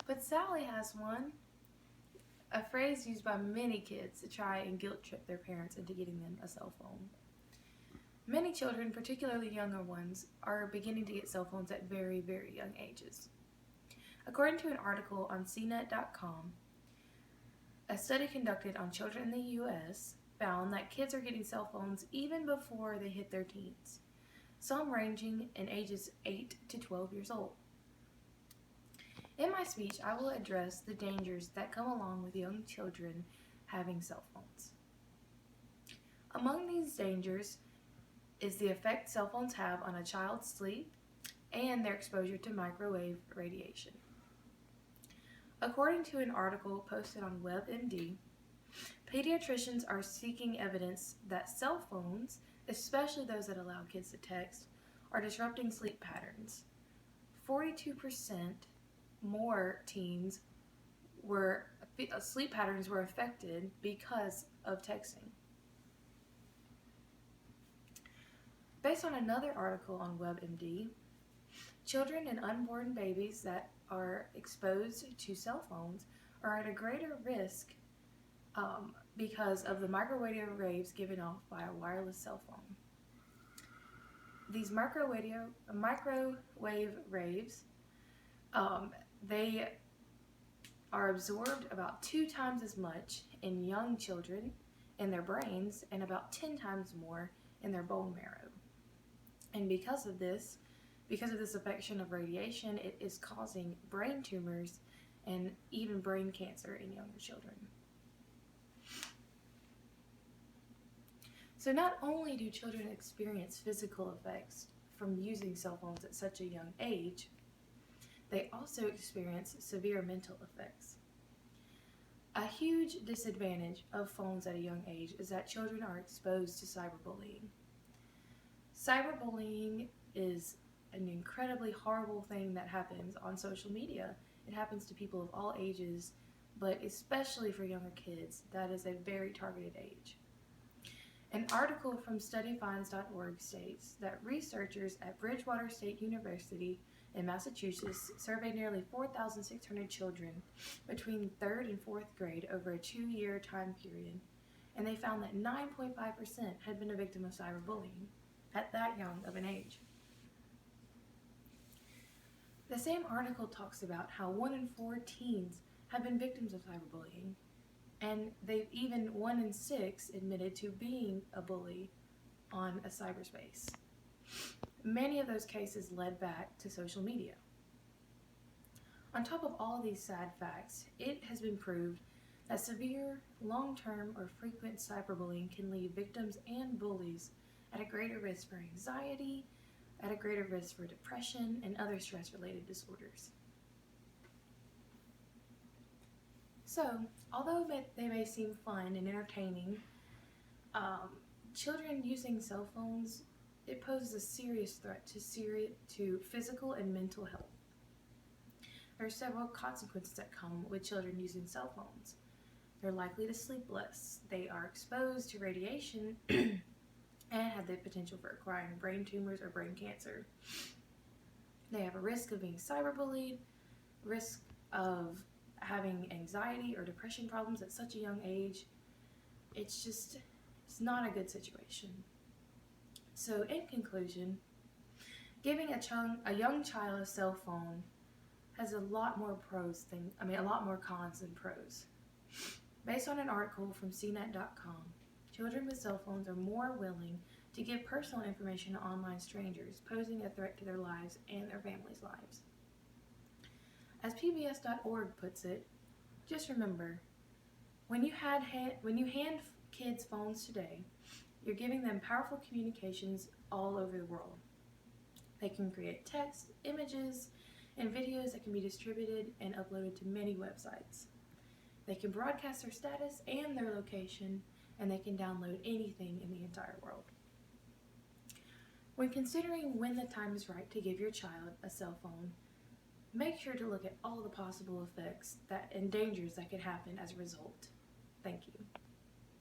But Sally has one, a phrase used by many kids to try and guilt trip their parents into getting them a cell phone. Many children, particularly younger ones, are beginning to get cell phones at very, very young ages. According to an article on CNET.com, a study conducted on children in the U.S. found that kids are getting cell phones even before they hit their teens, some ranging in ages 8 to 12 years old. In my speech, I will address the dangers that come along with young children having cell phones. Among these dangers is the effect cell phones have on a child's sleep and their exposure to microwave radiation. According to an article posted on WebMD, pediatricians are seeking evidence that cell phones, especially those that allow kids to text, are disrupting sleep patterns. 42% more teens sleep patterns were affected because of texting. Based on another article on WebMD, children and unborn babies that are exposed to cell phones are at a greater risk because of the microwave waves given off by a wireless cell phone. These microwave waves, they are absorbed about 2 times as much in young children in their brains and about 10 times more in their bone marrow. And because of this affection of radiation, it is causing brain tumors and even brain cancer in younger children. So not only do children experience physical effects from using cell phones at such a young age, they also experience severe mental effects. A huge disadvantage of phones at a young age is that children are exposed to cyberbullying. Cyberbullying is an incredibly horrible thing that happens on social media. It happens to people of all ages, but especially for younger kids, that is a very targeted age. An article from studyfinds.org states that researchers at Bridgewater State University in Massachusetts surveyed nearly 4,600 children between 3rd and 4th grade over a 2-year time period, and they found that 9.5% had been a victim of cyberbullying at that young of an age. The same article talks about how 1 in 4 teens have been victims of cyberbullying, and they've even 1 in 6 admitted to being a bully on a cyberspace. Many of those cases led back to social media. On top of all these sad facts, it has been proved that severe, long-term, or frequent cyberbullying can leave victims and bullies at a greater risk for anxiety, at a greater risk for depression, and other stress-related disorders. So, although they may seem fun and entertaining, children using cell phones, it poses a serious threat to physical and mental health. There are several consequences that come with children using cell phones. They're likely to sleep less. They are exposed to radiation and have the potential for acquiring brain tumors or brain cancer. They have a risk of being cyberbullied, risk of having anxiety or depression problems at such a young age. It's not a good situation. So in conclusion, giving a young child a cell phone has a lot more cons than pros. Based on an article from CNET.com, children with cell phones are more willing to give personal information to online strangers, posing a threat to their lives and their families' lives. As PBS.org puts it, just remember, when you hand kids phones today, you're giving them powerful communications all over the world. They can create text, images, and videos that can be distributed and uploaded to many websites. They can broadcast their status and their location, and they can download anything in the entire world. When considering when the time is right to give your child a cell phone, make sure to look at all the possible effects and dangers that could happen as a result. Thank you.